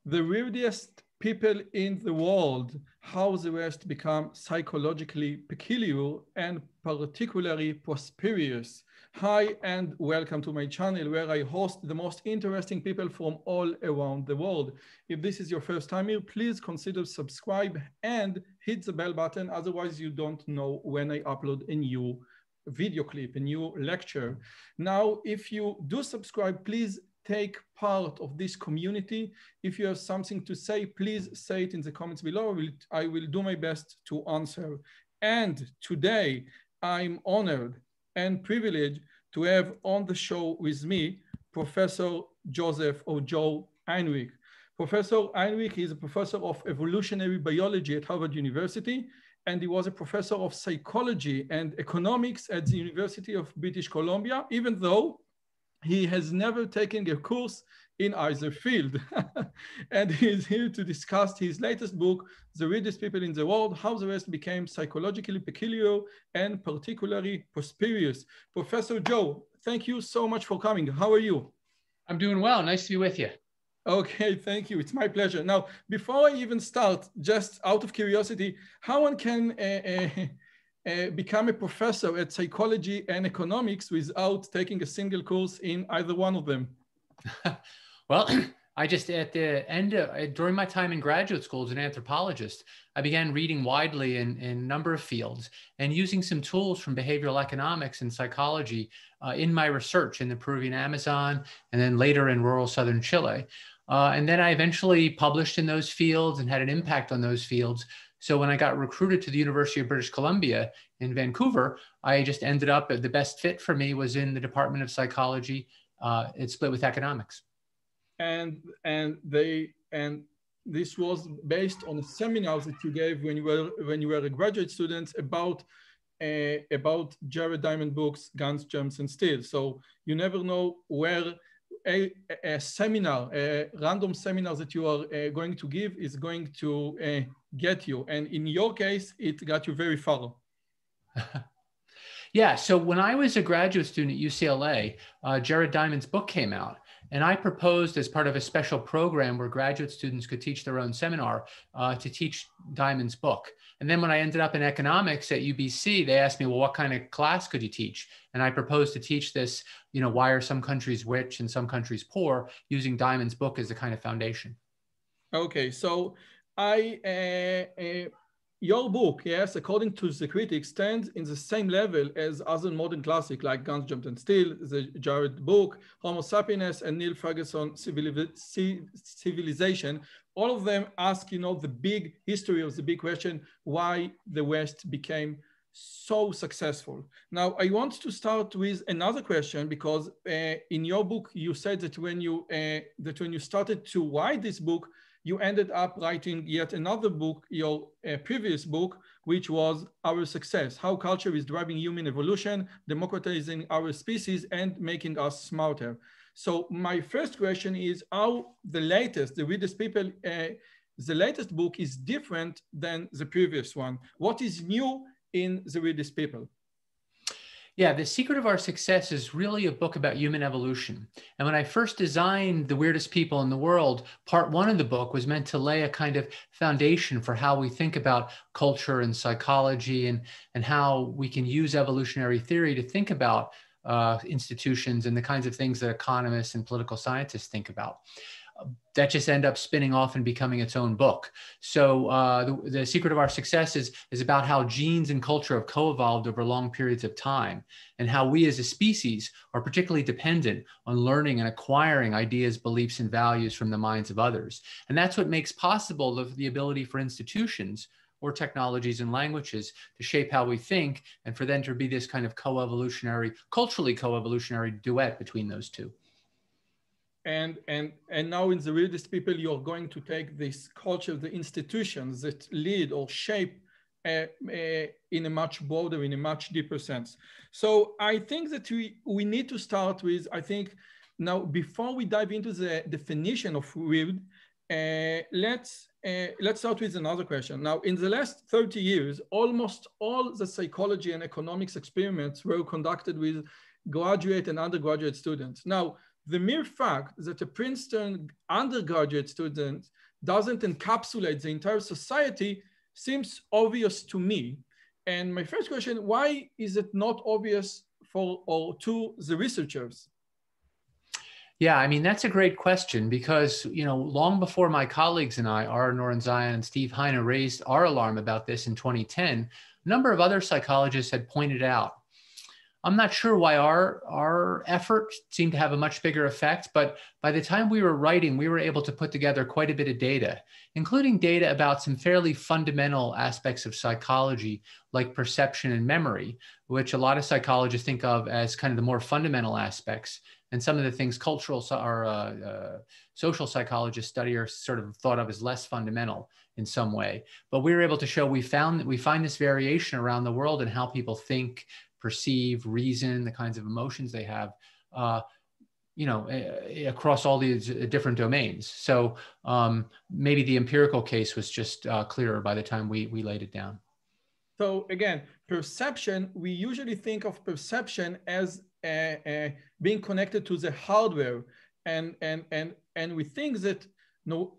The weirdest people in the world, how the West become psychologically peculiar and particularly prosperous. Hi, and welcome to my channel where I host the most interesting people from all around the world. If this is your first time here, please consider subscribe and hit the bell button. Otherwise, you don't know when I upload a new video clip, a new lecture. Now, if you do subscribe, please take part of this community. If you have something to say, please say it in the comments below. I will do my best to answer. And today, I'm honored and privileged to have on the show with me, Professor Joseph or Joe Henrich. Professor Henrich is a professor of evolutionary biology at Harvard University, and he was a professor of psychology and economics at the University of British Columbia, even though he has never taken a course in either field. And he is here to discuss his latest book, The Weirdest People in the World, How the West Became Psychologically Peculiar and Particularly Prosperous. Professor Joe, thank you so much for coming. How are you? I'm doing well. Nice to be with you. Okay, thank you. It's my pleasure. Now, before I even start, just out of curiosity, how one can become a professor at psychology and economics without taking a single course in either one of them? Well, I just at the end, during my time in graduate school as an anthropologist, I began reading widely in a number of fields and using some tools from behavioral economics and psychology in my research in the Peruvian Amazon and then later in rural southern Chile. And then I eventually published in those fields and had an impact on those fields. So when I got recruited to the University of British Columbia in Vancouver, I just ended up, the best fit for me was in the Department of Psychology. It split with economics. And this was based on seminars that you gave when you were a graduate student about Jared Diamond books, Guns, Germs, and Steel. So you never know where a seminar, a random seminar that you are going to give is going to get you. And in your case, it got you very far. Yeah, so when I was a graduate student at UCLA, Jared Diamond's book came out. And I proposed as part of a special program where graduate students could teach their own seminar to teach Diamond's book. And then when I ended up in economics at UBC, they asked me, well, what kind of class could you teach? And I proposed to teach this, why are some countries rich and some countries poor, using Diamond's book as a kind of foundation. Okay, so your book, yes, according to the critics, stands in the same level as other modern classics like Guns, Germs, and Steel, the Jared book, Homo Sapiens, and Neil Ferguson, Civilization. All of them ask, the big history of the big question, why the West became so successful. Now, I want to start with another question because in your book, you said that when you started to write this book, you ended up writing yet another book, your previous book, which was Our Success, How Culture is Driving Human Evolution, Democratizing Our Species, and Making Us Smarter. So my first question is how the Weirdest People, the latest book is different than the previous one. What is new in The Weirdest People? Yeah, The Secret of Our Success is really a book about human evolution. And when I first designed The Weirdest People in the World, part one of the book was meant to lay a kind of foundation for how we think about culture and psychology and how we can use evolutionary theory to think about institutions and the kinds of things that economists and political scientists think about. That just end up spinning off and becoming its own book. So the Secret of Our Success is about how genes and culture have co-evolved over long periods of time and how we as a species are particularly dependent on learning and acquiring ideas, beliefs, and values from the minds of others. And that's what makes possible the ability for institutions or technologies and languages to shape how we think and for them to be this kind of co-evolutionary, culturally co-evolutionary duet between those two. And now in The Weirdest People, you're going to take this culture, the institutions that lead or shape in a much broader, in a much deeper sense. So I think that we need to start with, I think, now before we dive into the definition of weird, let's start with another question. Now, in the last 30 years, almost all the psychology and economics experiments were conducted with graduate and undergraduate students. Now, the mere fact that a Princeton undergraduate student doesn't encapsulate the entire society seems obvious to me. And my first question, why is it not obvious for or to the researchers? Yeah, I mean, that's a great question because, you know, long before my colleagues and I, Ara Norenzayan and Steve Heine, raised our alarm about this in 2010, a number of other psychologists had pointed out. I'm not sure why our effort seemed to have a much bigger effect, but by the time we were writing, we were able to put together quite a bit of data, including data about some fairly fundamental aspects of psychology, like perception and memory, which a lot of psychologists think of as kind of the more fundamental aspects. And some of the things cultural or social psychologists study are sort of thought of as less fundamental in some way. But we were able to show we find this variation around the world in how people think, perceive, reason, the kinds of emotions they have, you know, across all these different domains. So maybe the empirical case was just clearer by the time we laid it down. So again, perception, we usually think of perception as being connected to the hardware, and we think that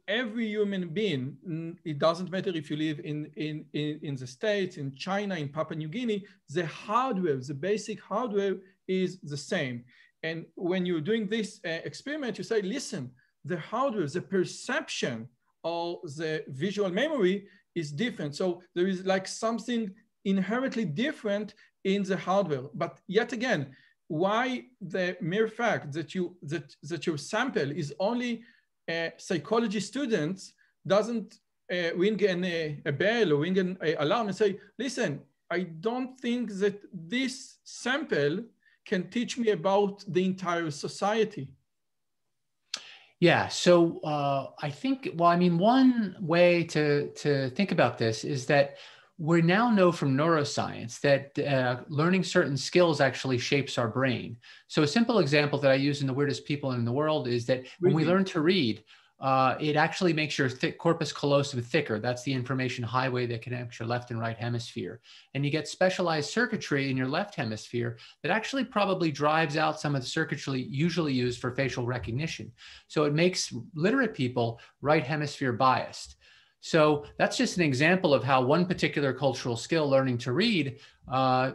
every human being, it doesn't matter if you live in the States, in China, in Papua New Guinea, the hardware, the basic hardware is the same. And when you're doing this experiment, you say, listen, the hardware, the perception or the visual memory is different. So there is like something inherently different in the hardware. But yet again, why the mere fact that your sample is only psychology students doesn't ring a bell or ring an alarm and say, listen, I don't think that this sample can teach me about the entire society? Yeah, so I think, well, I mean, one way to think about this is that we now know from neuroscience that learning certain skills actually shapes our brain. So a simple example that I use in The Weirdest People in the World is that when we learn to read, it actually makes your corpus callosum thicker. That's the information highway that connects your left and right hemisphere. And you get specialized circuitry in your left hemisphere that actually probably drives out some of the circuitry usually used for facial recognition. So it makes literate people right hemisphere biased. So that's just an example of how one particular cultural skill, learning to read,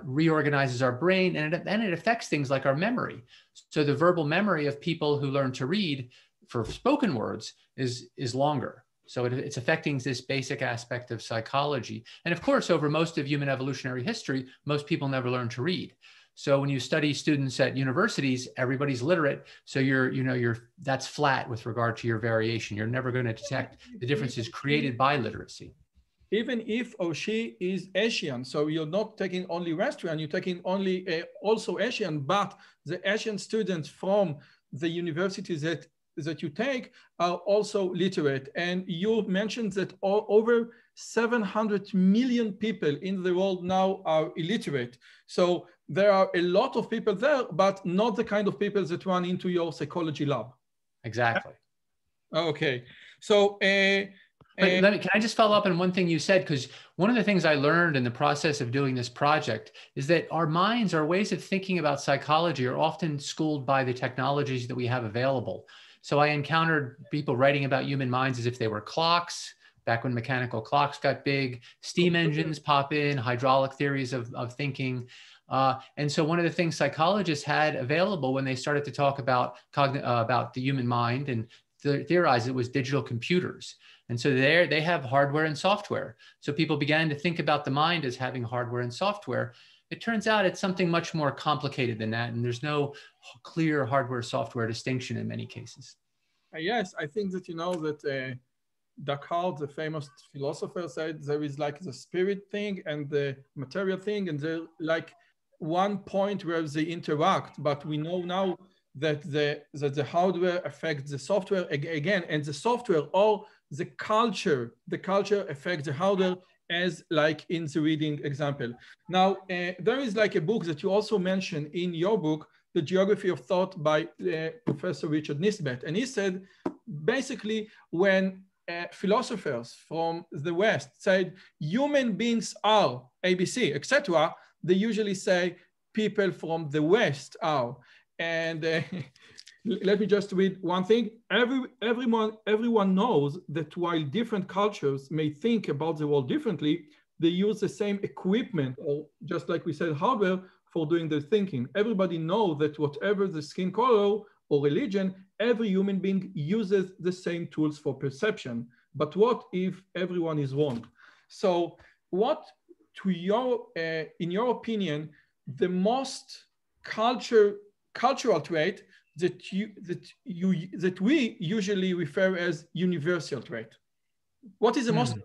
reorganizes our brain, and it affects things like our memory. So the verbal memory of people who learn to read for spoken words is longer. So it's affecting this basic aspect of psychology. And of course, over most of human evolutionary history, most people never learn to read. So when you study students at universities, everybody's literate. So that's flat with regard to your variation. You're never going to detect the differences created by literacy. Even if or she is Asian, so you're not taking only Western, you're taking only also Asian, but the Asian students from the universities that you take are also literate. And you mentioned that over 700 million people in the world now are illiterate. So there are a lot of people there, but not the kind of people that run into your psychology lab. Exactly. Okay. So can I just follow up on one thing you said? Because one of the things I learned in the process of doing this project is that our minds, our ways of thinking about psychology are often schooled by the technologies that we have available. So I encountered people writing about human minds as if they were clocks, back when mechanical clocks got big, steam engines pop in, hydraulic theories of thinking. And so one of the things psychologists had available when they started to talk about the human mind and theorize it was digital computers. And so they have hardware and software. So people began to think about the mind as having hardware and software. It turns out it's something much more complicated than that. And there's no clear hardware-software distinction in many cases. Yes, I think that you know that Descartes, the famous philosopher, said there is like the spirit thing and the material thing, and they're like one point where they interact. But we know now that the hardware affects the software again, and the software or the culture affects the hardware, as like in the reading example. Now, there is like a book that you also mentioned in your book, The Geography of Thought by Professor Richard Nisbet. And he said, basically, when philosophers from the West said, human beings are ABC, etc., they usually say people from the West are. And let me just read one thing. Everyone knows that while different cultures may think about the world differently, they use the same equipment, or just like we said, hardware, for doing their thinking. Everybody knows that whatever the skin color or religion, every human being uses the same tools for perception. But what if everyone is wrong? So what, in your opinion, the most cultural trait that we usually refer as universal trait? What is the most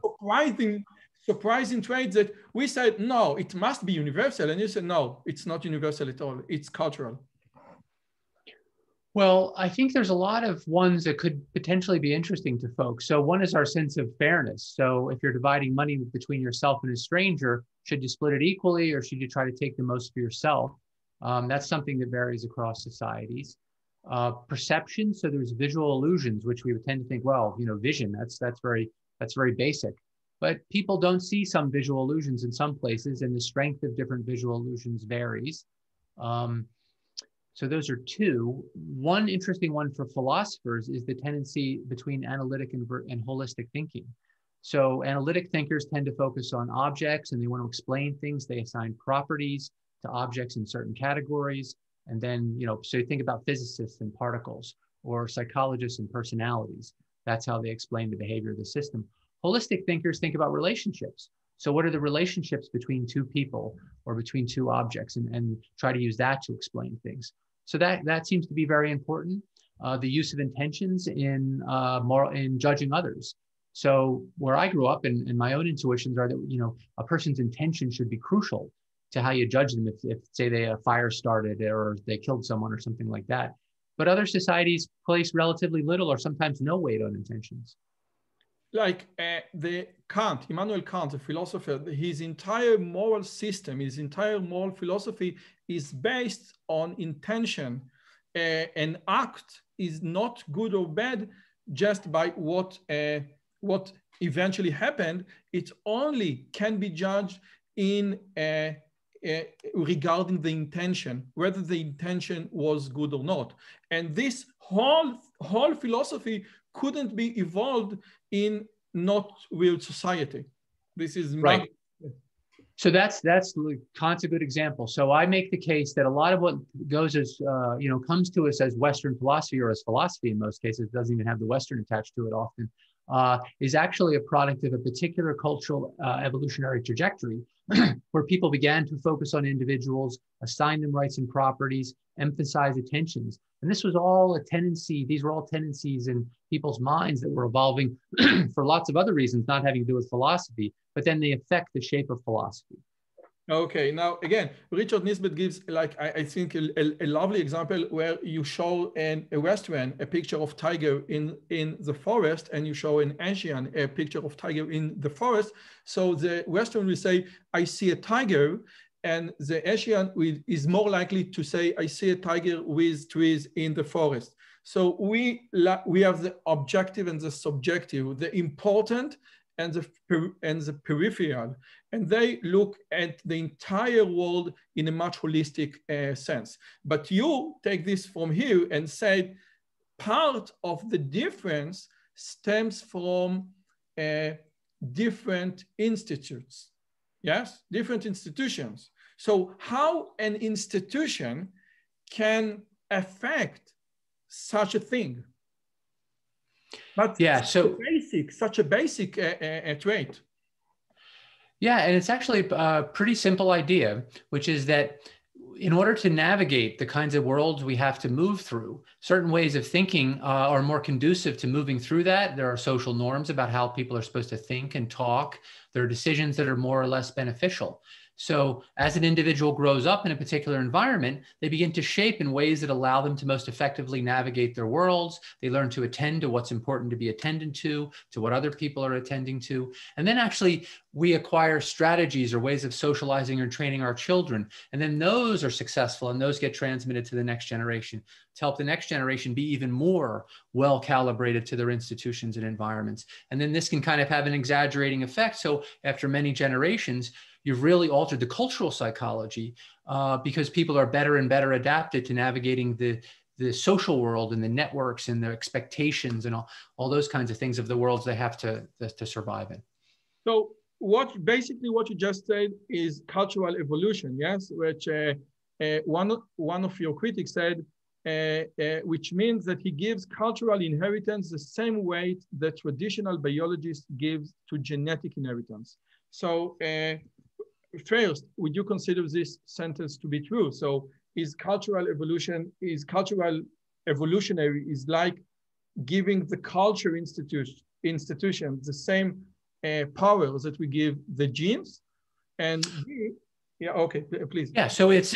surprising trait that we said, no, it must be universal, and you said, no, it's not universal at all, it's cultural? Well, I think there's a lot of ones that could potentially be interesting to folks. So one is our sense of fairness. So if you're dividing money between yourself and a stranger, should you split it equally, or should you try to take the most for yourself? That's something that varies across societies. Perception, so there's visual illusions, which we would tend to think, well, vision, that's very basic. But people don't see some visual illusions in some places, and the strength of different visual illusions varies. So those are two. One interesting one for philosophers is the tendency between analytic and holistic thinking. So analytic thinkers tend to focus on objects, and they want to explain things. They assign properties to objects in certain categories. And then, so you think about physicists and particles, or psychologists and personalities. That's how they explain the behavior of the system. Holistic thinkers think about relationships. So what are the relationships between two people or between two objects, and try to use that to explain things. So that seems to be very important. The use of intentions in judging others. So where I grew up, and my own intuitions are that, a person's intention should be crucial to how you judge them if say a fire started or they killed someone or something like that. But other societies place relatively little or sometimes no weight on intentions. Like Immanuel Kant, the philosopher, his entire moral system, his entire moral philosophy is based on intention. An act is not good or bad just by what eventually happened. It only can be judged in regarding the intention, whether the intention was good or not. And this whole philosophy couldn't be evolved in not real society. This is right. So that's Kant's a good example. So I make the case that a lot of what goes as comes to us as Western philosophy, or as philosophy in most cases, doesn't even have the Western attached to it often, is actually a product of a particular cultural evolutionary trajectory where people began to focus on individuals, assign them rights and properties, emphasize attentions. And this was all a tendency, these were all tendencies in people's minds that were evolving for lots of other reasons, not having to do with philosophy, but then they affect the shape of philosophy. Okay, now again, Richard Nisbet gives, I think, a lovely example where you show a Western a picture of tiger in the forest, and you show an Asian a picture of tiger in the forest. So the Western will say, I see a tiger, and the Asian is more likely to say, I see a tiger with trees in the forest. So we have the objective and the subjective, the important and the peripheral, and they look at the entire world in a much holistic sense. But you take this from here and say part of the difference stems from different institutes. Yes, different institutions. So how an institution can affect such a thing? But yeah, such a basic trait. Yeah, and it's actually a pretty simple idea, which is that in order to navigate the kinds of worlds we have to move through, certain ways of thinking are more conducive to moving through that. There are social norms about how people are supposed to think and talk. There are decisions that are more or less beneficial. So as an individual grows up in a particular environment, they begin to shape in ways that allow them to most effectively navigate their worlds. They learn to attend to what's important to be attended to what other people are attending to. And then actually we acquire strategies or ways of socializing or training our children. And then those are successful, and those get transmitted to the next generation to help the next generation be even more well calibrated to their institutions and environments. And then this can kind of have an exaggerating effect. So after many generations, you've really altered the cultural psychology because people are better and better adapted to navigating the the social world and the networks and the expectations and all those kinds of things of the worlds they have to survive in. So basically what you just said is cultural evolution, yes? Which one of your critics said, which means that he gives cultural inheritance the same weight that traditional biologists give to genetic inheritance. So first, would you consider this sentence to be true? So is cultural evolutionary is like giving the culture institution the same powers that we give the genes? And yeah, okay, please. Yeah, so it's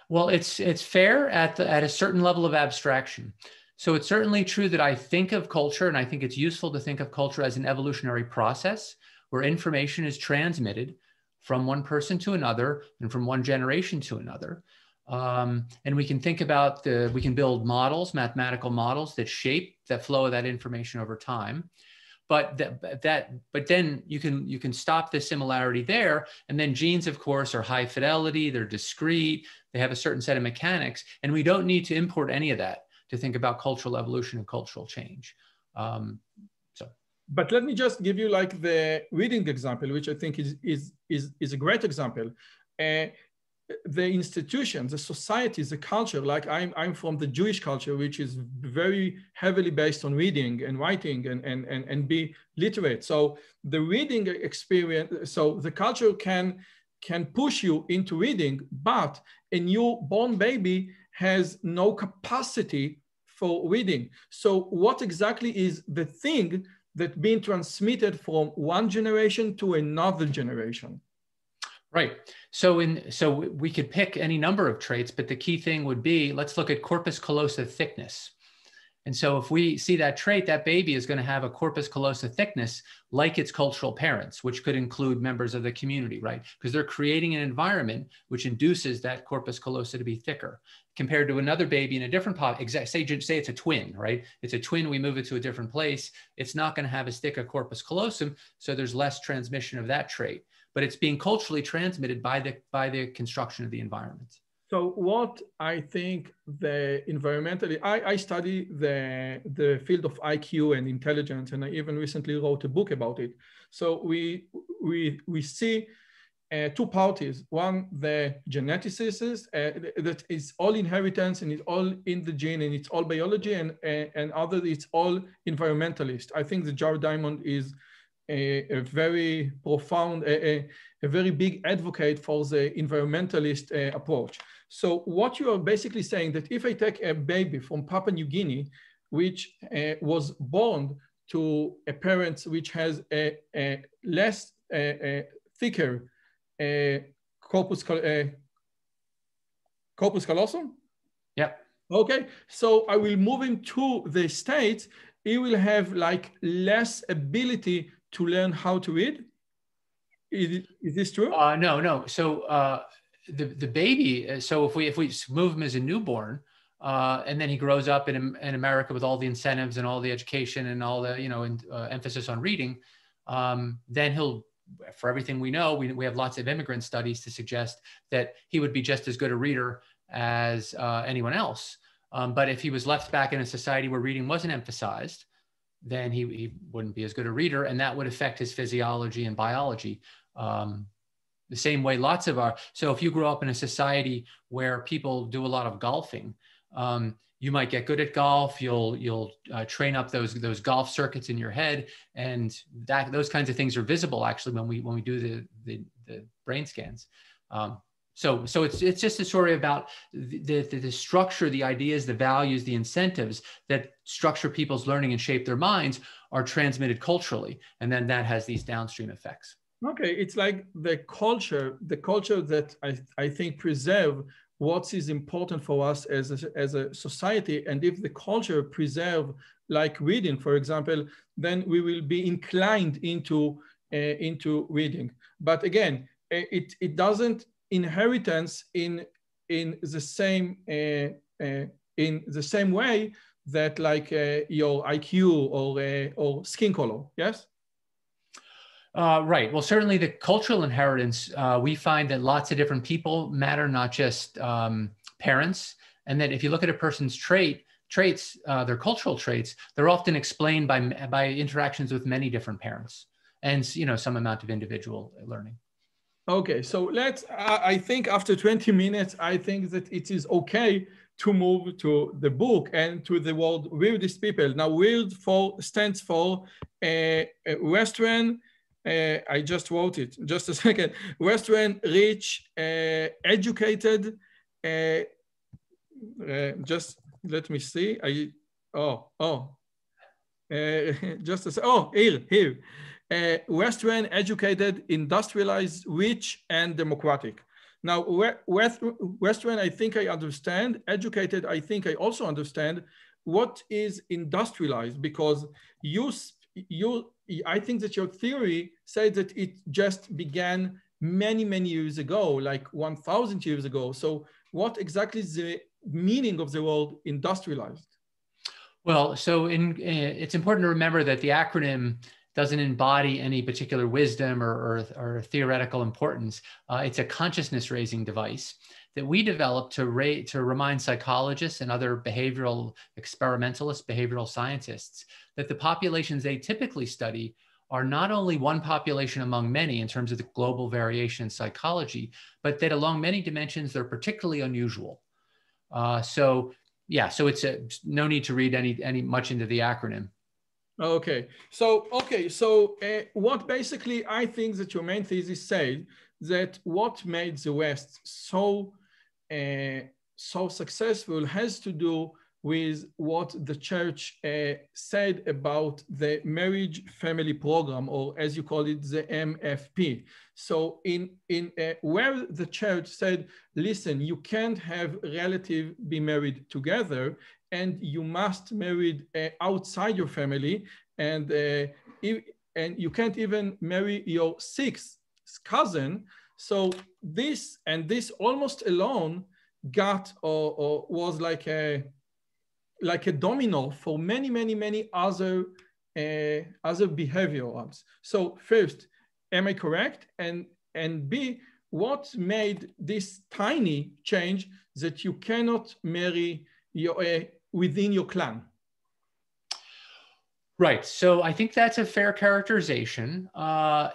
well, it's fair at a certain level of abstraction. So it's certainly true that I think of culture, and I think it's useful to think of culture as an evolutionary process where information is transmitted from one person to another and from one generation to another. And we can think about we can build models, mathematical models that shape that flow of that information over time. But then you can stop the similarity there. And then genes, of course, are high fidelity, they're discrete, they have a certain set of mechanics, and we don't need to import any of that to think about cultural evolution and cultural change. But let me just give you like the reading example, which I think is a great example. The institutions, the societies, the culture, like I'm from the Jewish culture, which is very heavily based on reading and writing and be literate. So the reading experience, so the culture can push you into reading, but a newborn baby has no capacity for reading. So what exactly is the thing that's being transmitted from one generation to another generation? Right. So we could pick any number of traits, but the key thing would be, let's look at corpus callosum thickness. And so if we see that trait, that baby is going to have a corpus callosum thickness like its cultural parents, which could include members of the community, right? Because they're creating an environment which induces that corpus callosum to be thicker compared to another baby in a different say it's a twin, right? It's a twin, we move it to a different place. It's not going to have as thick a corpus callosum, so there's less transmission of that trait, but it's being culturally transmitted by the construction of the environment. So what I think the environmentally, I study the field of IQ and intelligence, and I even recently wrote a book about it. So we see two parties. One, the geneticists, that is all inheritance and it's all in the gene and it's all biology, and other, it's all environmentalist. I think the Jared Diamond is a very profound, a very big advocate for the environmentalist approach. So what you are basically saying that if I take a baby from Papua New Guinea, which was born to a parent which has a less thicker corpus callosum? Yeah. Okay, so I will move him to the States. He will have like less ability to learn how to read. Is this true? No. So the baby. So if we move him as a newborn, and then he grows up in America with all the incentives and all the education and all the emphasis on reading, then he'll, for everything we know, we have lots of immigrant studies to suggest that he would be just as good a reader as anyone else. But if he was left back in a society where reading wasn't emphasized, then he wouldn't be as good a reader, and that would affect his physiology and biology. The same way so if you grow up in a society where people do a lot of golfing, you might get good at golf, you'll train up those golf circuits in your head, and those kinds of things are visible actually when we do the brain scans. So it's just a story about the structure, the ideas, the values, the incentives that structure people's learning and shape their minds are transmitted culturally. And then that has these downstream effects. Okay, it's like the culture that I think preserve what is important for us as a society. And if the culture preserve like reading, for example, then we will be inclined into reading. But again, it doesn't inheritance in the same way that like your IQ or skin color. Yes. Right. Well, certainly the cultural inheritance, we find that lots of different people matter, not just parents And that if you look at a person's traits, their cultural traits, they're often explained by interactions with many different parents and some amount of individual learning. Okay, so I think after 20 minutes, I think that it is okay to move to the book and to the word weirdest people. Now, weird stands for Western, I just wrote it, just a second, Western, rich, educated, just let me see, here. Western, educated, industrialized, rich, and democratic. Now, Western, I think I understand. Educated, I think I also understand. What is industrialized? Because I think that your theory said that it just began many, many years ago, like 1,000 years ago. So what exactly is the meaning of the word industrialized? Well, so it's important to remember that the acronym doesn't embody any particular wisdom or theoretical importance. It's a consciousness-raising device that we developed to remind psychologists and other behavioral experimentalists, behavioral scientists, that the populations they typically study are not only one population among many in terms of the global variation in psychology, but that along many dimensions, they're particularly unusual. So it's no need to read any much into the acronym. Okay, so what basically I think that your main thesis said that what made the West so successful has to do with what the church said about the marriage family program, or as you call it, the MFP. So in where the church said, listen, you can't have relatives be married together, and you must marry outside your family, and you can't even marry your sixth cousin. So this almost alone got or was like a domino for many other behaviors. So first, am I correct? And B, what made this tiny change that you cannot marry within your clan? Right. So I think that's a fair characterization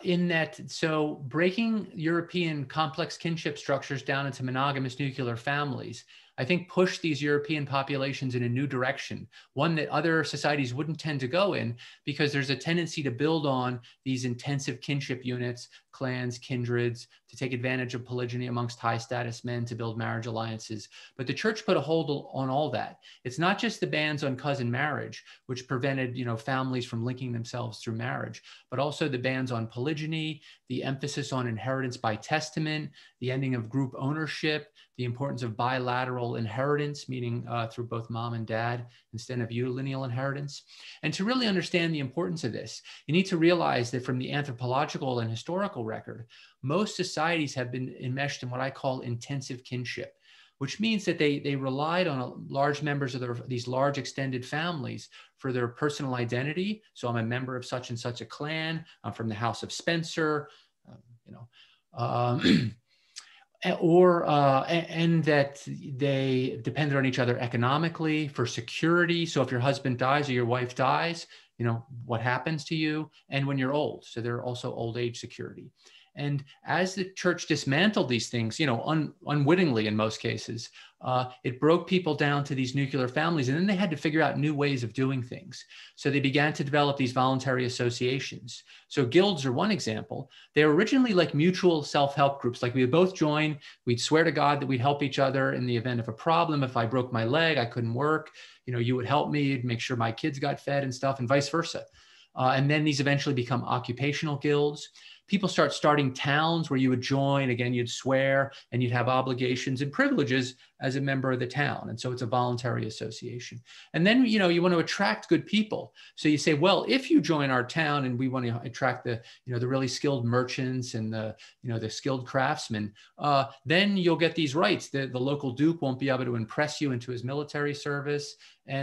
in that, so breaking European complex kinship structures down into monogamous nuclear families, I think pushed these European populations in a new direction, one that other societies wouldn't tend to go in, because there's a tendency to build on these intensive kinship units, clans, kindreds, to take advantage of polygyny amongst high status men to build marriage alliances. But the church put a hold on all that. It's not just the bans on cousin marriage, which prevented, families from linking themselves through marriage, but also the bans on polygyny, the emphasis on inheritance by testament, the ending of group ownership, the importance of bilateral inheritance, meaning through both mom and dad instead of unilineal inheritance. And to really understand the importance of this, you need to realize that from the anthropological and historical record, most societies have been enmeshed in what I call intensive kinship, which means that they relied on large members of these large extended families for their personal identity. So I'm a member of such and such a clan, I'm from the house of Spencer, and that they depended on each other economically for security. So if your husband dies or your wife dies, what happens to you? And when you're old, so there are also old age security. And as the church dismantled these things, unwittingly in most cases, it broke people down to these nuclear families, and then they had to figure out new ways of doing things. So they began to develop these voluntary associations. So guilds are one example. They were originally like mutual self-help groups. Like we would both join, we'd swear to God that we'd help each other in the event of a problem. If I broke my leg, I couldn't work, you would help me, you'd make sure my kids got fed and stuff, and vice versa. And then these eventually become occupational guilds. People starting towns where you would join, again, you'd swear and you'd have obligations and privileges as a member of the town. And so it's a voluntary association. And then, you want to attract good people. So you say, well, if you join our town and we want to attract the really skilled merchants and the skilled craftsmen, then you'll get these rights. The local duke won't be able to impress you into his military service.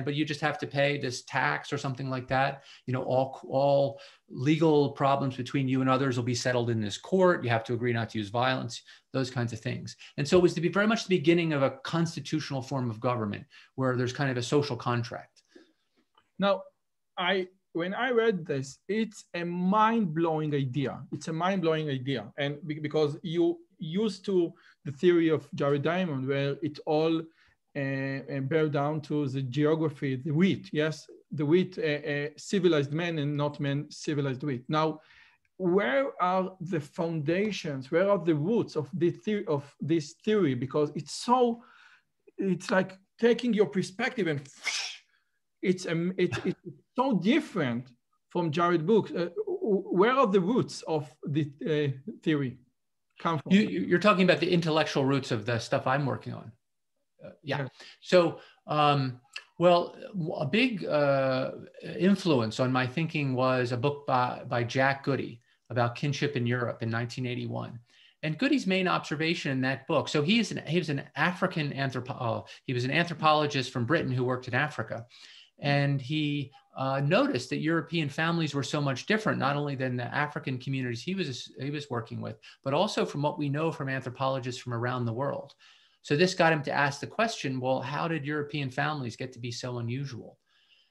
but you just have to pay this tax or something like that. You know, all legal problems between you and others will be settled in this court. You have to agree not to use violence, those kinds of things. And so it was to be very much the beginning of a constitutional form of government where there's kind of a social contract. Now, when I read this, it's a mind-blowing idea. It's a mind-blowing idea. And because you used to the theory of Jared Diamond, where it all bear down to the geography, the wheat, yes? The wheat, civilized men and not men civilized wheat. Now, where are the foundations? Where are the roots of this theory? Because it's like taking your perspective and it's so different from Jared books. Where are the roots of the theory come from? You're talking about the intellectual roots of the stuff I'm working on. Yeah. So, well, a big influence on my thinking was a book by Jack Goody about kinship in Europe in 1981. And Goody's main observation in that book, so he was an African he was an anthropologist from Britain who worked in Africa. And he noticed that European families were so much different, not only than the African communities he was working with, but also from what we know from anthropologists from around the world. So this got him to ask the question, well, how did European families get to be so unusual?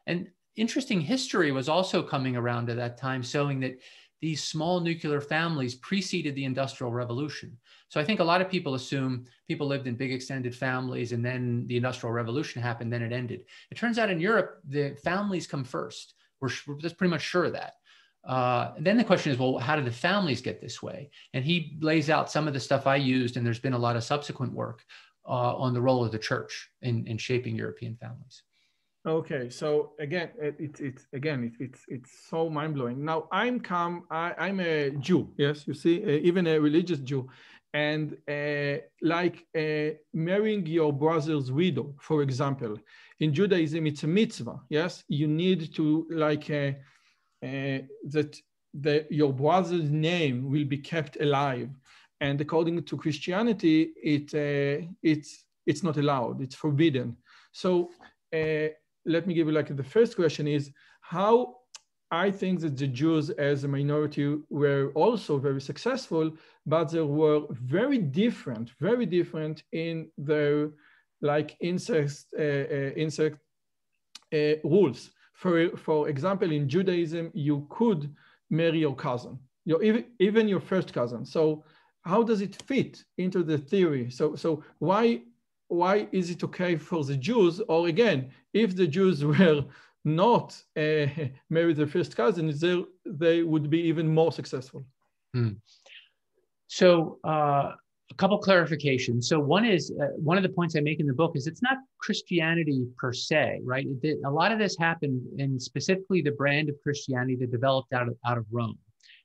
And interesting history was also coming around at that time, showing that these small nuclear families preceded the Industrial Revolution. So I think a lot of people assume people lived in big extended families and then the Industrial Revolution happened, then it ended. It turns out in Europe, the families come first. We're just pretty much sure of that. And then the question is, well, how did the families get this way? And he lays out some of the stuff I used, and there's been a lot of subsequent work on the role of the church in shaping European families. Okay, so again, it's so mind-blowing. Now I'm a Jew, yes, you see, even a religious Jew, and marrying your brother's widow, for example, in Judaism it's a mitzvah, yes, you need to your brother's name will be kept alive, and according to Christianity, it's not allowed, it's forbidden. So. Let me give you the first question is how I think that the Jews as a minority were also very successful, but they were very different in their incest rules. For example, in Judaism, you could marry your cousin, even your first cousin. So how does it fit into the theory? So why is it okay for the Jews? Or again, if the Jews were not married their first cousins, they would be even more successful. So a couple clarifications. So one is, one of the points I make in the book is it's not Christianity per se, right? A lot of this happened in specifically the brand of Christianity that developed out of Rome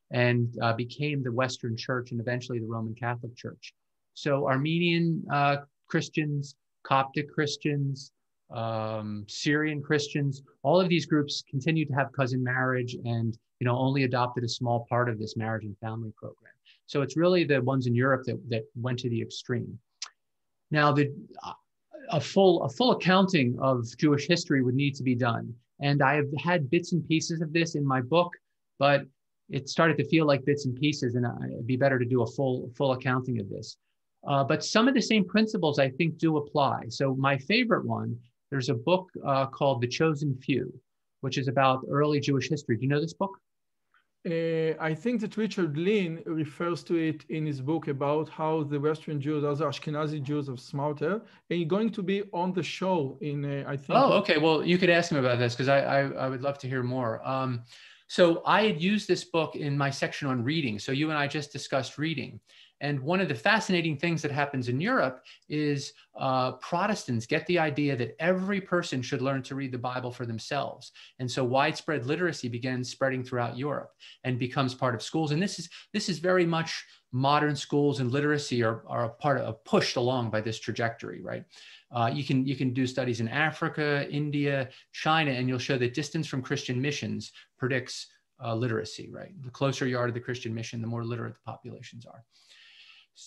and became the Western Church and eventually the Roman Catholic Church. So Armenian Christians, Coptic Christians, Syrian Christians, all of these groups continued to have cousin marriage and only adopted a small part of this marriage and family program. So it's really the ones in Europe that went to the extreme. Now, a full accounting of Jewish history would need to be done. And I have had bits and pieces of this in my book, but it started to feel like bits and pieces, and it'd be better to do a full accounting of this. But some of the same principles I think do apply. So my favorite one, there's a book called The Chosen Few, which is about early Jewish history. Do you know this book? I think that Richard Lynn refers to it in his book about how the Western Jews, also Ashkenazi Jews, are smarter. And he's going to be on the show in, I think. Oh, okay. Well, you could ask him about this because I would love to hear more. So I had used this book in my section on reading. So you and I just discussed reading. And one of the fascinating things that happens in Europe is Protestants get the idea that every person should learn to read the Bible for themselves. And so widespread literacy begins spreading throughout Europe and becomes part of schools. And this is very much modern schools, and literacy are a part of pushed along by this trajectory, right? You can do studies in Africa, India, China, and you'll show that distance from Christian missions predicts literacy, right? The closer you are to the Christian mission, the more literate the populations are.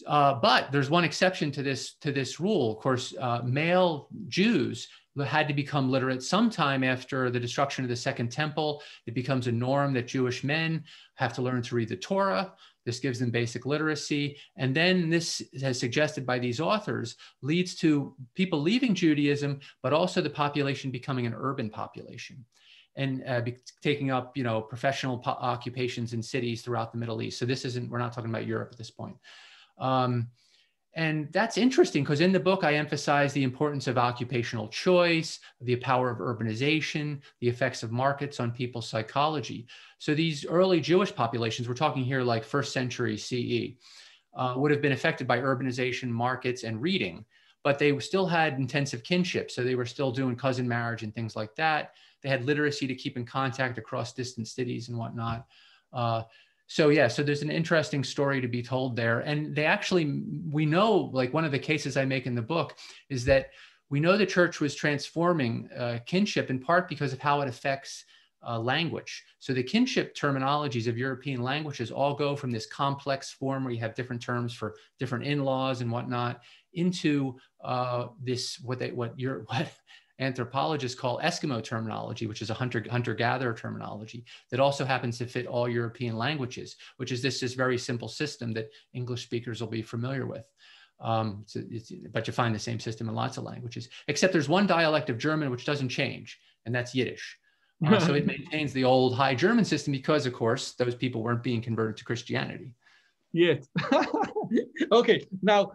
But there's one exception to this rule. Of course, male Jews had to become literate sometime after the destruction of the Second Temple. It becomes a norm that Jewish men have to learn to read the Torah. This gives them basic literacy. And then this, as suggested by these authors, leads to people leaving Judaism, but also the population becoming an urban population and taking up, professional occupations in cities throughout the Middle East. So we're not talking about Europe at this point. And that's interesting because in the book, I emphasize the importance of occupational choice, the power of urbanization, the effects of markets on people's psychology. So these early Jewish populations, we're talking here like 1st century CE, would have been affected by urbanization, markets, and reading, but they still had intensive kinship. So they were still doing cousin marriage and things like that. They had literacy to keep in contact across distant cities and whatnot. So there's an interesting story to be told there. And we know, like one of the cases I make in the book is that we know the church was transforming kinship in part because of how it affects language. So the kinship terminologies of European languages all go from this complex form where you have different terms for different in-laws and whatnot into this, what anthropologists call Eskimo terminology, which is a hunter-gatherer terminology that also happens to fit all European languages, which is this very simple system that English speakers will be familiar with. But you find the same system in lots of languages, except there's one dialect of German which doesn't change, and that's Yiddish. So it maintains the old High German system because, of course, those people weren't being converted to Christianity. Yet. Okay, now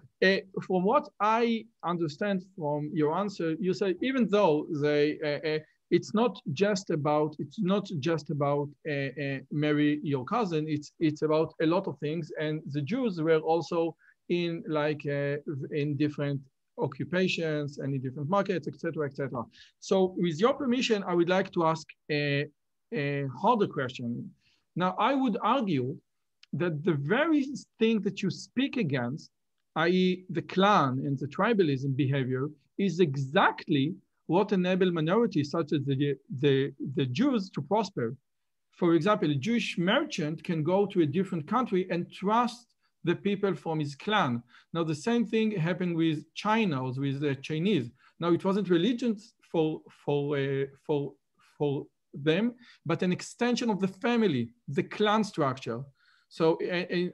from what I understand from your answer, you say even though it's not just about marry your cousin, it's about a lot of things, and the Jews were also in different occupations and in different markets, etc., etc. So with your permission, I would like to ask a harder question. Now, I would argue that the very thing that you speak against, i.e. the clan and the tribalism behavior, is exactly what enable minorities such as the Jews to prosper. For example, a Jewish merchant can go to a different country and trust the people from his clan. Now, the same thing happened with China or with the Chinese. Now, it wasn't religion for them, but an extension of the family, the clan structure. So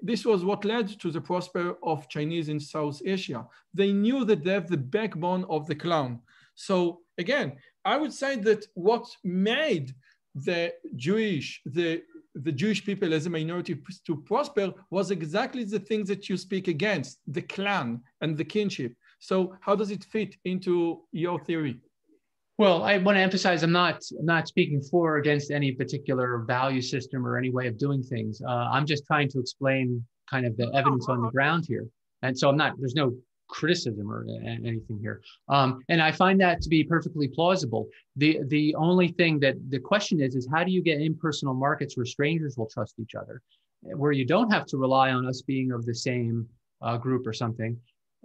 this was what led to the prosperity of Chinese in South Asia. They knew that they have the backbone of the clan. So again, I would say that what made the Jewish people as a minority to prosper was exactly the things that you speak against, the clan and the kinship. So how does it fit into your theory? Well, I want to emphasize I'm not speaking for or against any particular value system or any way of doing things. I'm just trying to explain kind of the evidence on the ground here. And so there's no criticism or anything here. And I find that to be perfectly plausible. The only thing that the question is how do you get impersonal markets where strangers will trust each other, where you don't have to rely on us being of the same group or something?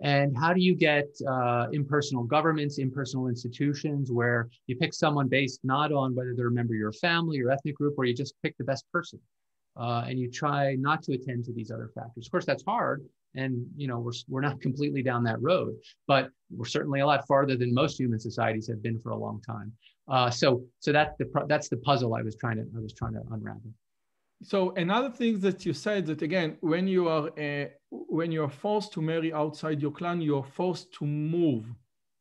And how do you get impersonal governments, impersonal institutions where you pick someone based not on whether they're a member of your family or ethnic group, or you just pick the best person and you try not to attend to these other factors? Of course, that's hard. And, we're not completely down that road, but we're certainly a lot farther than most human societies have been for a long time. So that's the puzzle I was trying to unravel. So another thing that you said that again, when you are forced to marry outside your clan, you are forced to move.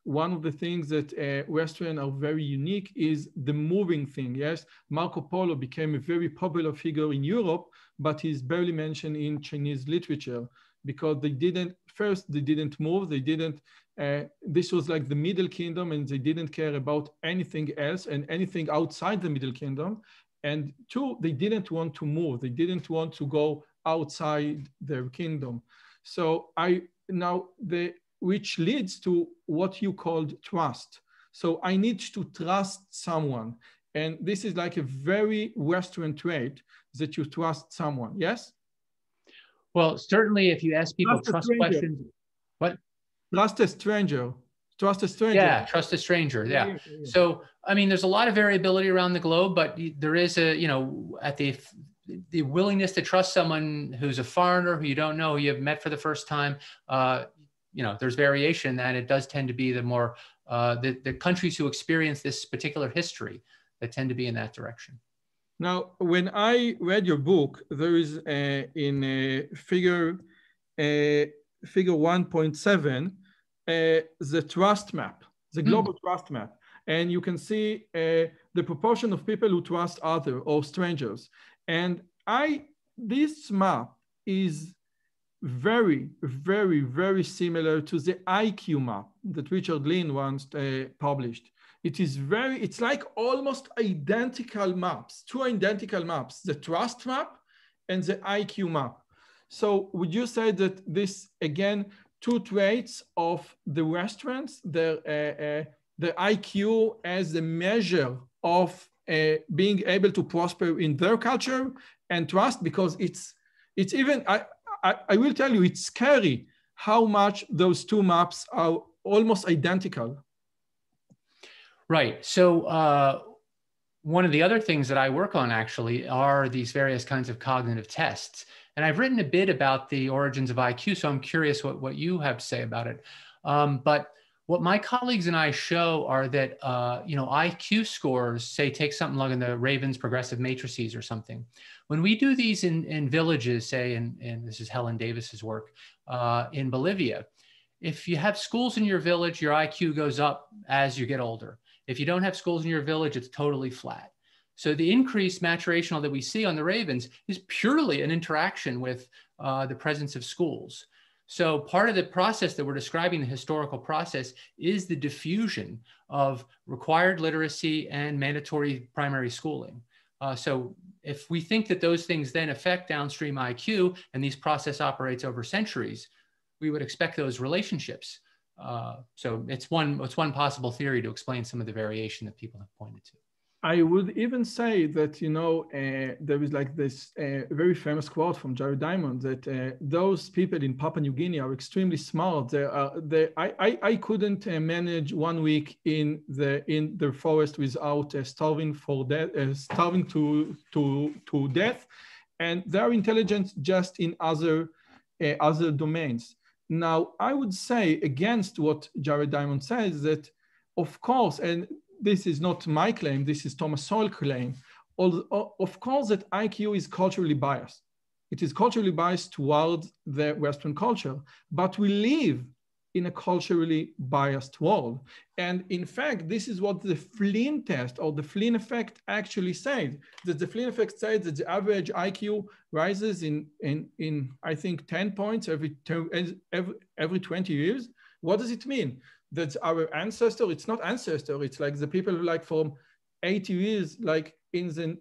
One of the things that Western are very unique is the moving thing. Yes, Marco Polo became a very popular figure in Europe, but he's barely mentioned in Chinese literature because they didn't move. They didn't. This was like the Middle Kingdom, and they didn't care about anything else and anything outside the Middle Kingdom. And two, they didn't want to move. They didn't want to go outside their kingdom. So which leads to what you called trust. So I need to trust someone. And this is like a very Western trait that you trust someone, yes? Well, certainly if you ask people trust questions, what? Trust a stranger. Trust a stranger. Yeah, trust a stranger. Yeah. So, I mean, there's a lot of variability around the globe, but there is at the the willingness to trust someone who's a foreigner, who you don't know, who you've met for the first time, you know, there's variation, and it does tend to be the more, the countries who experience this particular history that tend to be in that direction. Now, when I read your book, there is in figure 1.7, the trust map, the global trust map. And you can see the proportion of people who trust others or strangers. And this map is very, very, very similar to the IQ map that Richard Lynn once published. It's like almost identical maps, two identical maps, the trust map and the IQ map. So would you say that this, again, two traits of the Westerns, the IQ as the measure of being able to prosper in their culture, and trust, because it's even, I will tell you, it's scary how much those two maps are almost identical. Right. So one of the other things that I work on actually are these various kinds of cognitive tests. And I've written a bit about the origins of IQ, so I'm curious what you have to say about it. But what my colleagues and I show are that, you know, IQ scores, say, take something like in the Raven's progressive matrices or something. When we do these in villages, say, and this is Helen Davis's work, in Bolivia, if you have schools in your village, your IQ goes up as you get older. If you don't have schools in your village, it's totally flat. So the increased maturational that we see on the Ravens is purely an interaction with the presence of schools. So part of the process that we're describing, the historical process, is the diffusion of required literacy and mandatory primary schooling. So if we think that those things then affect downstream IQ, and these process operates over centuries, we would expect those relationships. So it's one possible theory to explain some of the variation that people have pointed to. I would even say that, you know, there is like this very famous quote from Jared Diamond that those people in Papua New Guinea are extremely smart. I couldn't manage 1 week in the forest without starving to death, and they're intelligent just in other domains. Now, I would say against what Jared Diamond says that, of course, and this is not my claim, this is Thomas Sowell's claim, of course that IQ is culturally biased. It is culturally biased towards the Western culture, but we live in a culturally biased world. And in fact, this is what the Flynn test or the Flynn effect actually said, that the Flynn effect said that the average IQ rises in I think 10 points every 20 years. What does it mean? That our ancestor, it's not ancestor, it's like the people like from 80 years, like in the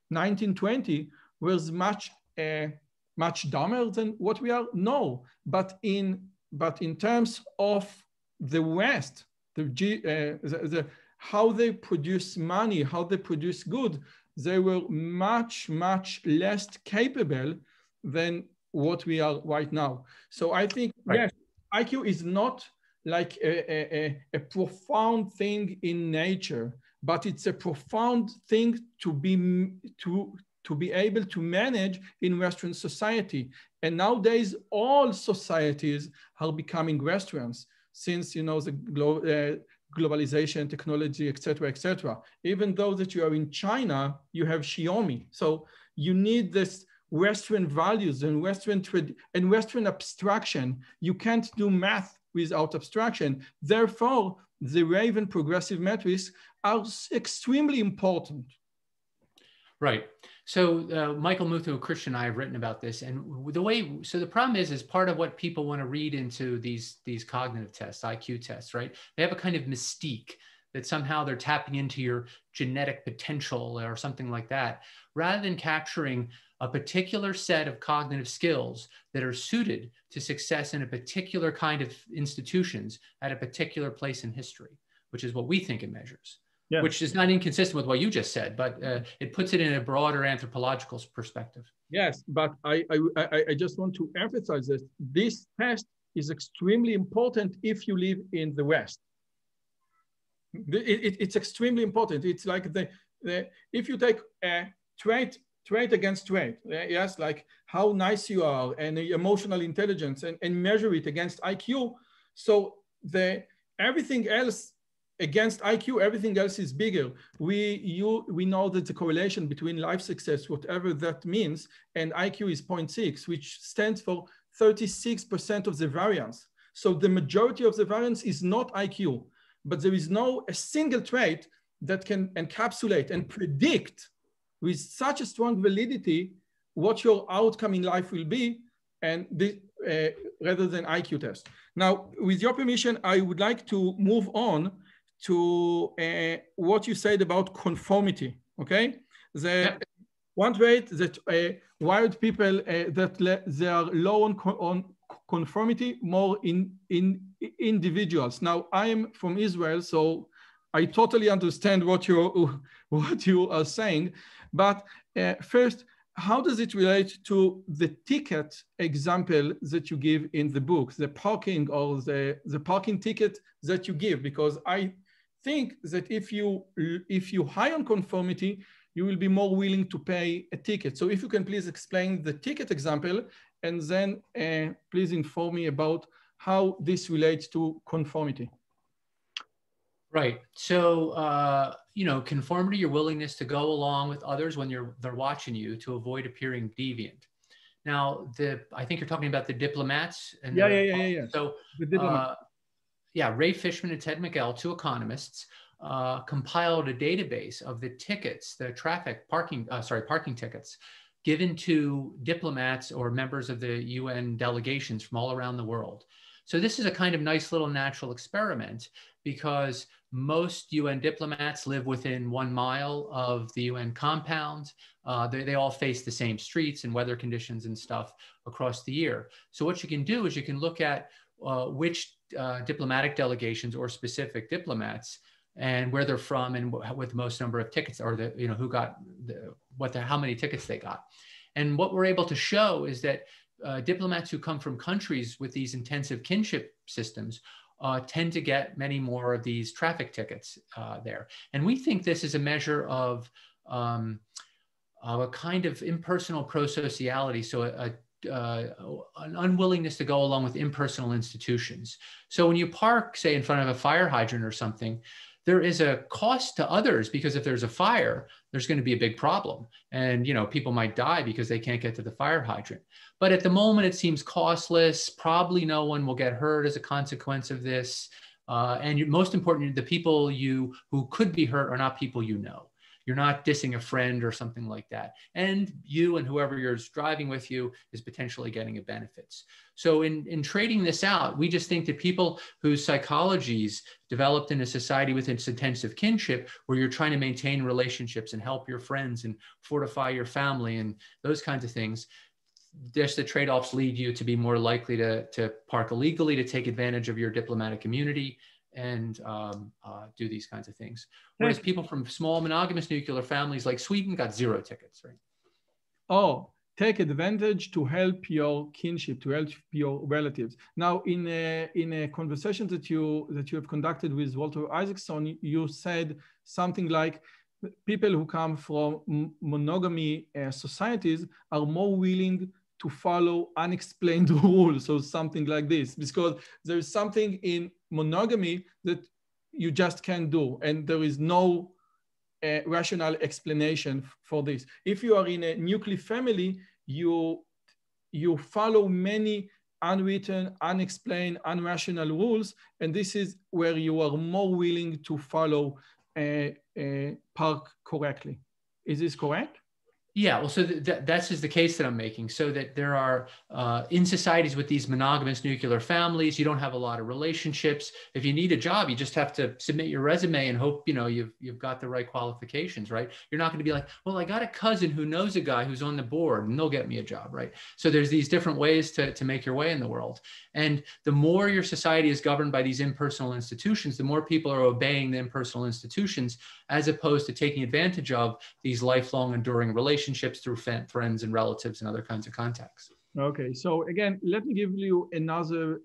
1920, was much dumber than what we are? No, but in terms of the West, how they produce money, how they produce good, they were much, much less capable than what we are right now. So I think, right, yes, IQ is not like a profound thing in nature, but it's a profound thing to be able to manage in Western society. And nowadays, all societies are becoming Westerns, since, you know, the globalization, technology, et cetera, et cetera. Even though that you are in China, you have Xiaomi. So you need this Western values and Western abstraction. You can't do math without abstraction. Therefore, the Raven progressive metrics are extremely important. Right. So Michael Muthu, Christian, and I have written about this, and so the problem is part of what people want to read into these cognitive tests, IQ tests, right? They have a kind of mystique that somehow they're tapping into your genetic potential or something like that, rather than capturing a particular set of cognitive skills that are suited to success in a particular kind of institutions at a particular place in history, which is what we think it measures. Yeah. Which is not inconsistent with what you just said, but it puts it in a broader anthropological perspective. Yes, but I just want to emphasize that this test is extremely important if you live in the West. It's extremely important. It's like if you take a trait trait against trait. Yes, like how nice you are and emotional intelligence, and measure it against IQ. So everything else against IQ, everything else is bigger. We know that the correlation between life success, whatever that means, and IQ is 0.6, which stands for 36% of the variance. So the majority of the variance is not IQ, but there is a single trait that can encapsulate and predict with such a strong validity what your outcome in life will be, and rather than IQ test. Now, with your permission, I would like to move on to what you said about conformity, okay? One trait that wild people, that they are low on conformity, more in individuals. Now, I am from Israel, so I totally understand what you are saying, but first, how does it relate to the ticket example that you give in the book, the parking or the parking ticket that you give? Because I think that if you high on conformity, you will be more willing to pay a ticket. So if you can please explain the ticket example, and then please inform me about how this relates to conformity. Right. So, conformity, your willingness to go along with others when they're watching you to avoid appearing deviant. Now, I think you're talking about the diplomats. And yeah. So, Ray Fishman and Ted McGill, two economists, compiled a database of the tickets, the parking tickets given to diplomats or members of the UN delegations from all around the world. So this is a kind of nice little natural experiment, because most UN diplomats live within 1 mile of the UN compound. They all face the same streets and weather conditions and stuff across the year. So what you can do is you can look at which diplomatic delegations or specific diplomats and where they're from and with the most number of tickets, or who got how many tickets they got. And what we're able to show is that diplomats who come from countries with these intensive kinship systems tend to get many more of these traffic tickets there. And we think this is a measure of a kind of impersonal prosociality, so an unwillingness to go along with impersonal institutions. So when you park, say, in front of a fire hydrant or something, there is a cost to others, because if there's a fire, there's going to be a big problem. And, people might die because they can't get to the fire hydrant. But at the moment, it seems costless. Probably no one will get hurt as a consequence of this. And most important, the people who could be hurt are not people you know. You're not dissing a friend or something like that. And you and whoever you're driving with you is potentially getting a benefits. So in trading this out, we just think that people whose psychologies developed in a society with its intensive kinship, where you're trying to maintain relationships and help your friends and fortify your family and those kinds of things, just the trade-offs lead you to be more likely to park illegally, to take advantage of your diplomatic immunity, and do these kinds of things. Whereas people from small monogamous nuclear families like Sweden got 0 tickets, right? Oh, take advantage to help your kinship, to help your relatives. Now, in a conversation that you have conducted with Walter Isaacson, you said something like, people who come from monogamy societies are more willing to follow unexplained rules, or something like this, because there is something in monogamy that you just can't do, and there is no rational explanation for this. If you are in a nuclear family, you follow many unwritten, unexplained, unrational rules, and this is where you are more willing to follow park correctly. Is this correct? Yeah, well, so that's just the case that I'm making. So that there are, in societies with these monogamous nuclear families, you don't have a lot of relationships. If you need a job, you just have to submit your resume and hope, you've got the right qualifications, right? You're not going to be like, well, I got a cousin who knows a guy who's on the board and they'll get me a job, right? So there's these different ways to make your way in the world. And the more your society is governed by these impersonal institutions, the more people are obeying the impersonal institutions, as opposed to taking advantage of these lifelong enduring relationships through friends and relatives and other kinds of contacts. Okay, so again, let me give you another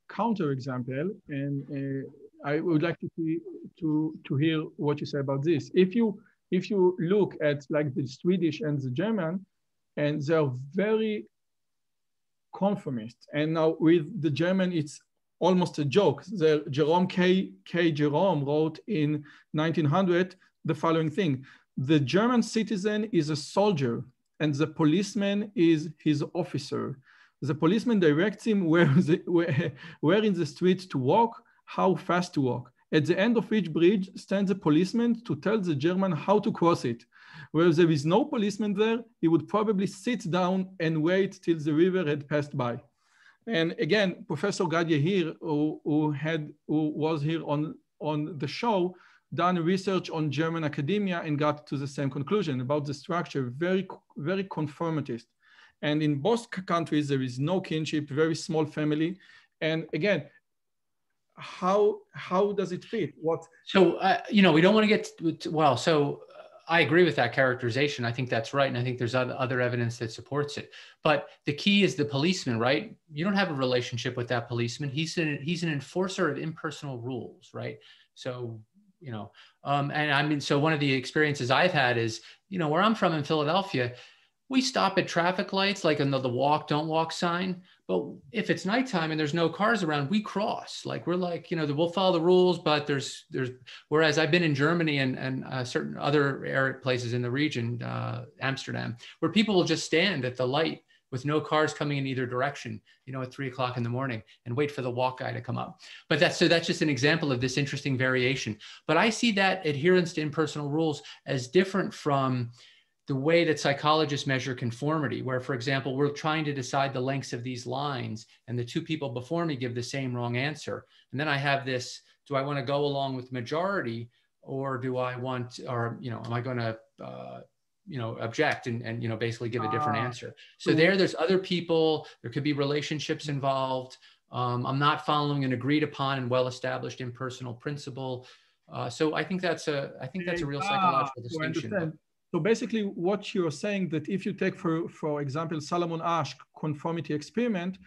counter example, and I would like to hear what you say about this. If you if you look at like the Swedish and the German, and they're very conformist. And now with the German, it's almost a joke. The Jerome K. Jerome wrote in 1900 the following thing: the German citizen is a soldier and the policeman is his officer. The policeman directs him where in the street to walk, how fast to walk. At the end of each bridge stands a policeman to tell the German how to cross it. Where there is no policeman there, he would probably sit down and wait till the river had passed by. And again, Professor Gad Yehir, who was here on the show, done research on German academia and got to the same conclusion about the structure, very, very conformitist. And in both countries, there is no kinship, very small family. And again, how does it fit? What? So, we don't want to get, well, so I agree with that characterization. I think that's right. And I think there's other evidence that supports it. But the key is the policeman, right? You don't have a relationship with that policeman. He's an enforcer of impersonal rules, right? So, and I mean, so one of the experiences I've had is, where I'm from in Philadelphia, we stop at traffic lights, like on the walk, don't walk sign. But if it's nighttime and there's no cars around, we cross. Like we're like, we'll follow the rules, but there's, whereas I've been in Germany and certain other places in the region, Amsterdam, where people will just stand at the light with no cars coming in either direction, at 3 o'clock in the morning and wait for the walk guy to come up. But that's just an example of this interesting variation. But I see that adherence to impersonal rules as different from the way that psychologists measure conformity, where, for example, we're trying to decide the lengths of these lines and the two people before me give the same wrong answer. And then I have this, do I want to go along with majority or do I want, or, am I going to, object and basically give a different answer. So there's other people, there could be relationships involved. I'm not following an agreed upon and well-established impersonal principle. So I think that's a real psychological distinction. So basically what you're saying that if you take, for example, Solomon Asch conformity experiment,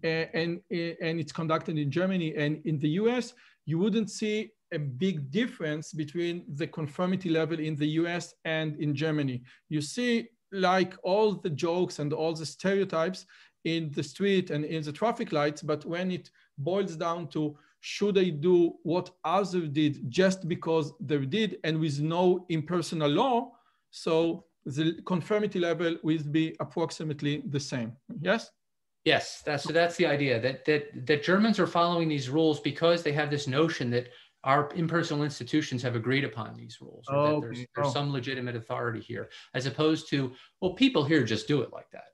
and it's conducted in Germany and in the US, you wouldn't see a big difference between the conformity level in the US and in Germany. You see like all the jokes and all the stereotypes in the street and in the traffic lights, but when it boils down to should I do what others did just because they did and with no impersonal law, so the conformity level will be approximately the same. Yes? Yes, that's the idea that Germans are following these rules because they have this notion that our impersonal institutions have agreed upon these rules, or that there's some legitimate authority here, as opposed to, well, people here just do it like that.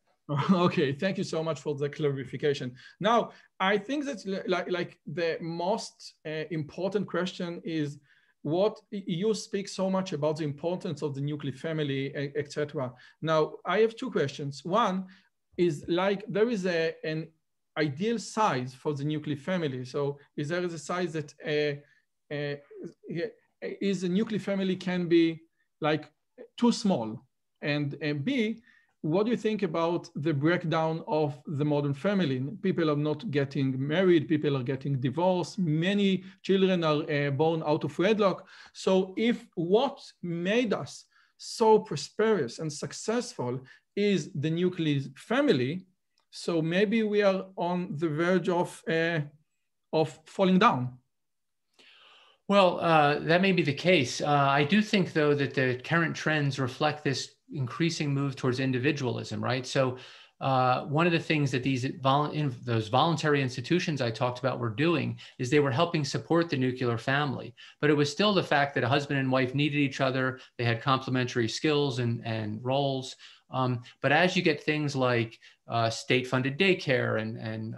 Okay, thank you so much for the clarification. Now, I think that like the most important question is, what you speak so much about the importance of the nuclear family, etc. Now, I have two questions. One is like there is an ideal size for the nuclear family. So is there a size that is a nuclear family can be like too small? And B, what do you think about the breakdown of the modern family? People are not getting married, people are getting divorced, many children are born out of wedlock. So if what made us so prosperous and successful is the nuclear family, so maybe we are on the verge of falling down. Well, that may be the case. I do think, though, that the current trends reflect this increasing move towards individualism, right? So one of the things that those voluntary institutions I talked about were doing is they were helping support the nuclear family. But it was still the fact that a husband and wife needed each other. They had complementary skills and roles. But as you get things like state-funded daycare and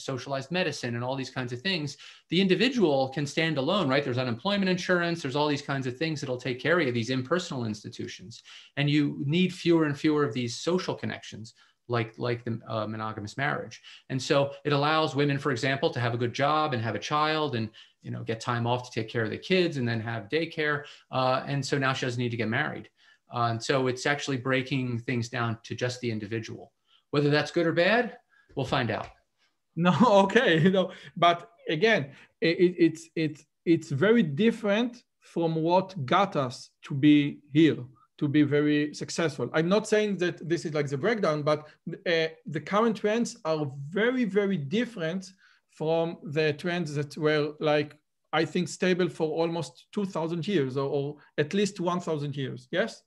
socialized medicine and all these kinds of things, the individual can stand alone, right? There's unemployment insurance, there's all these kinds of things that'll take care of these impersonal institutions. And you need fewer and fewer of these social connections, like the monogamous marriage. And so it allows women, for example, to have a good job and have a child and get time off to take care of the kids and then have daycare. And so now she doesn't need to get married. And so it's actually breaking things down to just the individual. Whether that's good or bad, we'll find out. No, okay, but again, it's very different from what got us to be here, to be very successful. I'm not saying that this is like the breakdown, but the current trends are very, very different from the trends that were like, I think, stable for almost 2,000 years or at least 1,000 years. Yes?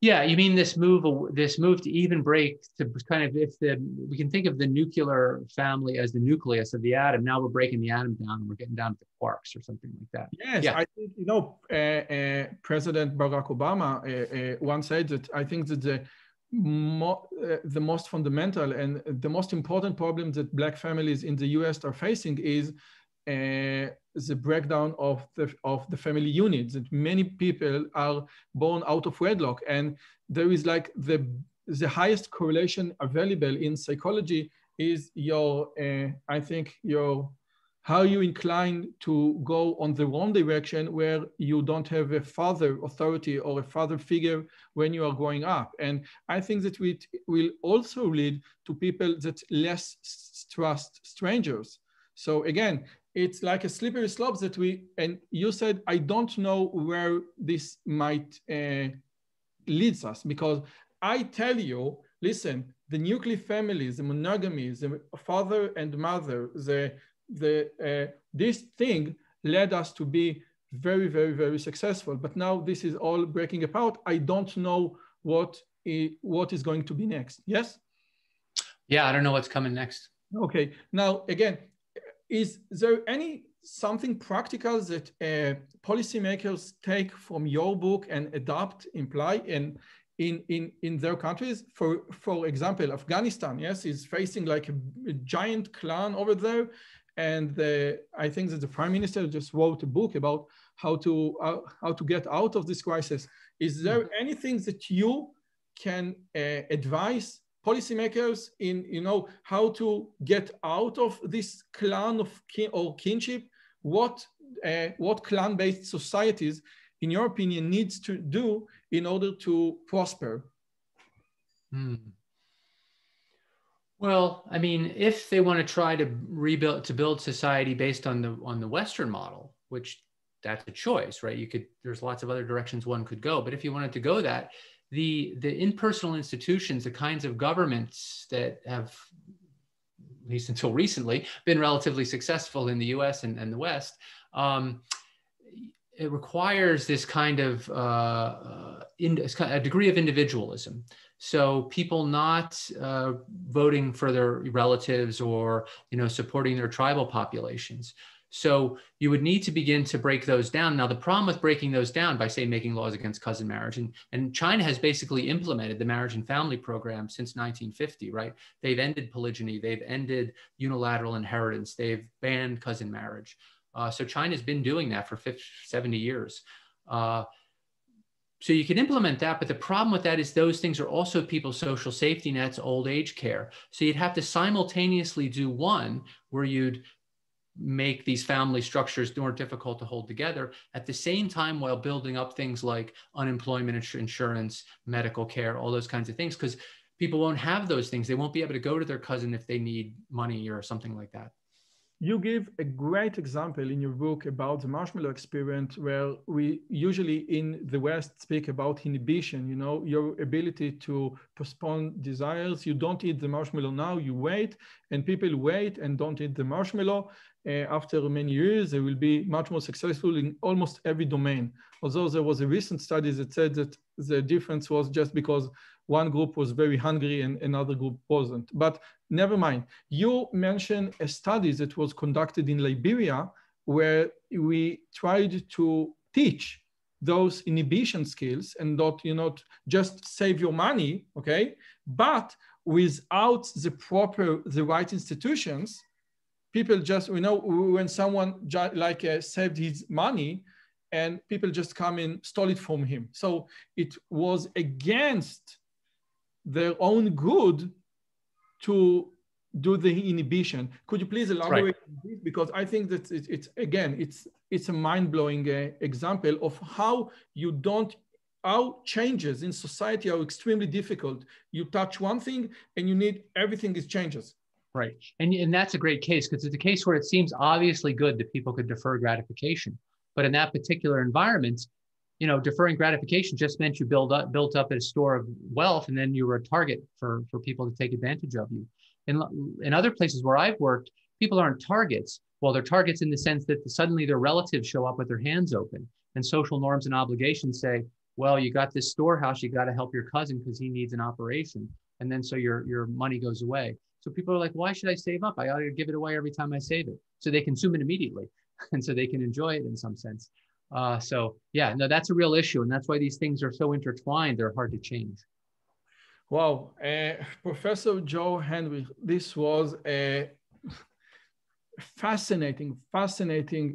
Yeah, you mean this move to even break, to kind of, we can think of the nuclear family as the nucleus of the atom. Now we're breaking the atom down and we're getting down to the quarks or something like that. Yes, yeah. I think, you know, President Barack Obama once said that I think that the most fundamental and the most important problem that Black families in the US are facing is the breakdown of the family unit, that many people are born out of wedlock, and there is like the highest correlation available in psychology is your I think your how you incline to go on the wrong direction where you don't have a father authority or a father figure when you are growing up. And I think that it will also lead to people that less trust strangers. So again, it's like a slippery slope that and you said, I don't know where this might leads us, because I tell you, listen, the nuclear families, the monogamy, the father and mother, this thing led us to be very, very, very successful. But now this is all breaking apart. I don't know what is going to be next. Yes? Yeah, I don't know what's coming next. Okay. Now, again, is there something practical that policymakers take from your book and adopt, imply in their countries? For example, Afghanistan, yes, is facing like a giant clan over there. And I think that the Prime Minister just wrote a book about how to get out of this crisis. Is there anything that you can advise policymakers in, you know, how to get out of this clan of kinship? What clan-based societies, in your opinion, needs to do in order to prosper? Well, I mean, if they want to try to build society based on the Western model, which that's a choice, right? There's lots of other directions one could go, but if you wanted to go that, the impersonal institutions, the kinds of governments that have, at least until recently, been relatively successful in the US and the West, it requires this kind of a degree of individualism. So people not voting for their relatives or, you know, supporting their tribal populations. So you would need to begin to break those down. Now, the problem with breaking those down by, say, making laws against cousin marriage, and China has basically implemented the marriage and family program since 1950, right? They've ended polygyny, they've ended unilateral inheritance, they've banned cousin marriage. So China's been doing that for 70 years. So you can implement that, but the problem with that is those things are also people's social safety nets, old age care. So you'd have to simultaneously do one where you'd make these family structures more difficult to hold together at the same time while building up things like unemployment insurance, medical care, all those kinds of things, because people won't have those things. They won't be able to go to their cousin if they need money or something like that. You give a great example in your book about the marshmallow experiment, where we usually in the West speak about inhibition, you know, your ability to postpone desires. You don't eat the marshmallow now, you wait, and people wait and don't eat the marshmallow. After many years, they will be much more successful in almost every domain. Although there was a recent study that said that the difference was just because one group was very hungry and another group wasn't. But never mind. You mentioned a study that was conducted in Liberia where we tried to teach those inhibition skills and not just save your money, okay? But without the right institutions, people just, when someone saved his money and people just come and stole it from him. So it was against their own good to do the inhibition. Could you please elaborate on this? Because I think that it's a mind-blowing example of how how changes in society are extremely difficult. You touch one thing and you need everything is changes. Right. And that's a great case, because it's a case where it seems obviously good that people could defer gratification. But in that particular environment, you know, deferring gratification just meant you built up a store of wealth, and then you were a target for people to take advantage of you. In other places where I've worked, people aren't targets. Well, they're targets in the sense that suddenly their relatives show up with their hands open, and social norms and obligations say, well, you got this storehouse, you got to help your cousin because he needs an operation. And then so your money goes away. So people are like, why should I save up? I ought to give it away every time I save it. So they consume it immediately. And so they can enjoy it in some sense. So yeah, no, that's a real issue. And that's why these things are so intertwined. They're hard to change. Wow. Professor Joe Henrich, this was a fascinating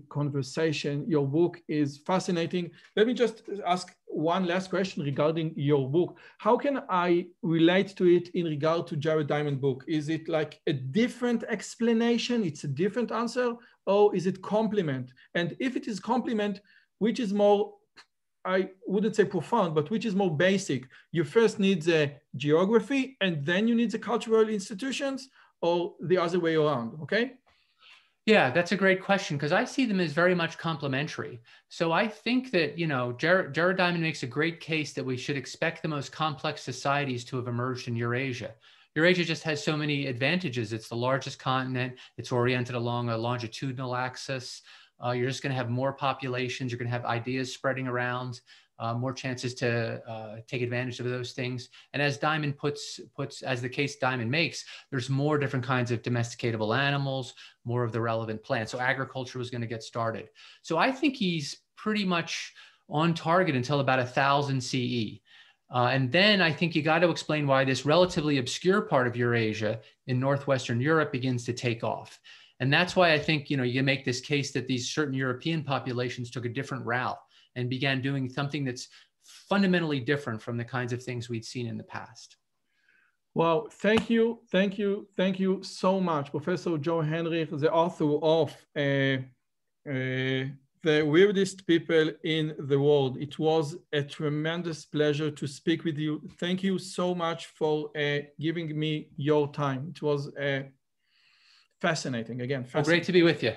conversation. Your book is fascinating. Let me just ask one last question regarding your book. How can I relate to it in regard to Jared Diamond's book? Is it like a different explanation? It's a different answer? Or is it complement? And if it is complement, which is more, I wouldn't say profound, but which is more basic? You first need the geography and then you need the cultural institutions, or the other way around, okay? Yeah, that's a great question, because I see them as very much complementary. So I think that, you know, Jared Diamond makes a great case that we should expect the most complex societies to have emerged in Eurasia. Eurasia just has so many advantages. It's the largest continent. It's oriented along a longitudinal axis. You're just going to have more populations. You're going to have ideas spreading around, more chances to take advantage of those things. And as Diamond puts, as the case Diamond makes, there's more different kinds of domesticatable animals, more of the relevant plants. So agriculture was going to get started. So I think he's pretty much on target until about 1000 CE. And then I think you got to explain why this relatively obscure part of Eurasia in Northwestern Europe begins to take off. And that's why I think, you know, you make this case that these certain European populations took a different route and began doing something that's fundamentally different from the kinds of things we'd seen in the past. Well, thank you so much, Professor Joe Henrich, the author of The Weirdest People in the World. It was a tremendous pleasure to speak with you. Thank you so much for giving me your time. It was fascinating. Again, fascinating. Well, great to be with you.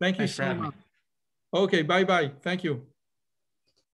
Thank you so much. Okay, bye-bye. Thank you.